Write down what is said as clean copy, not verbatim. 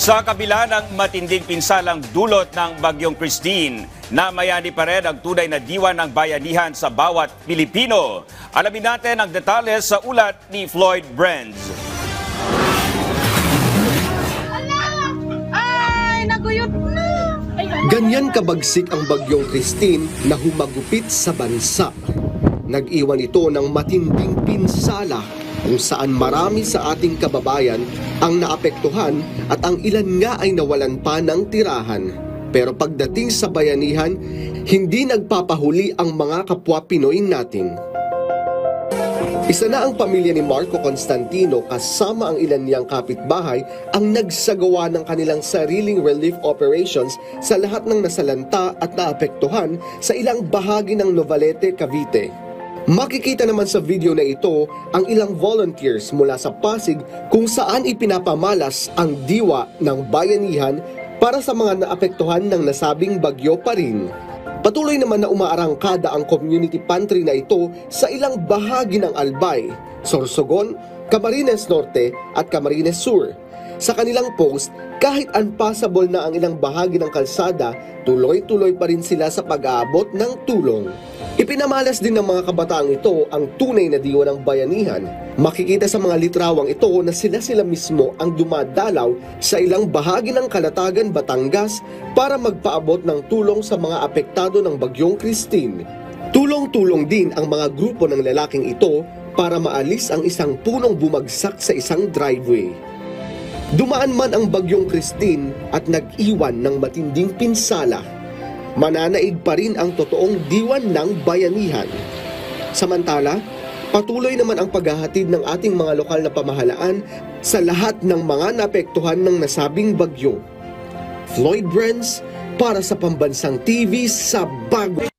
Sa kabila ng matinding pinsalang dulot ng Bagyong Christine, namayani pa rin ang tunay na diwa ng bayanihan sa bawat Pilipino. Alamin natin ang detalye sa ulat ni Floyd Brenz. Ay, naguyot na! Ganyan kabagsik ang Bagyong Christine na humagupit sa bansa. Nag-iwan ito ng matinding pinsala kung saan marami sa ating kababayan ang naapektuhan at ang ilan nga ay nawalan pa ng tirahan. Pero pagdating sa bayanihan, hindi nagpapahuli ang mga kapwa Pinoy natin. Isa na ang pamilya ni Marco Constantino kasama ang ilan niyang kapitbahay ang nagsagawa ng kanilang sariling relief operations sa lahat ng nasalanta at naapektuhan sa ilang bahagi ng Novalete, Cavite. Makikita naman sa video na ito ang ilang volunteers mula sa Pasig kung saan ipinapamalas ang diwa ng bayanihan para sa mga naapektuhan ng nasabing bagyo pa rin. Patuloy naman na umaarangkada ang community pantry na ito sa ilang bahagi ng Albay, Sorsogon, Camarines Norte at Camarines Sur. Sa kanilang post, kahit unpassable na ang ilang bahagi ng kalsada, tuloy-tuloy pa rin sila sa pag-aabot ng tulong. Ipinamalas din ng mga kabataang ito ang tunay na diwa ng bayanihan. Makikita sa mga litrawang ito na sila mismo ang dumadalaw sa ilang bahagi ng Kalatagan, Batangas para magpaabot ng tulong sa mga apektado ng Bagyong Christine. Tulong-tulong din ang mga grupo ng lalaking ito para maalis ang isang punong bumagsak sa isang driveway. Dumaan man ang Bagyong Christine at nag-iwan ng matinding pinsala, mananaig pa rin ang totoong diwan ng bayanihan. Samantala, patuloy naman ang paghahatid ng ating mga lokal na pamahalaan sa lahat ng mga naapektuhan ng nasabing bagyo. Floyd Brenz para sa Pambansang TV sa Bago.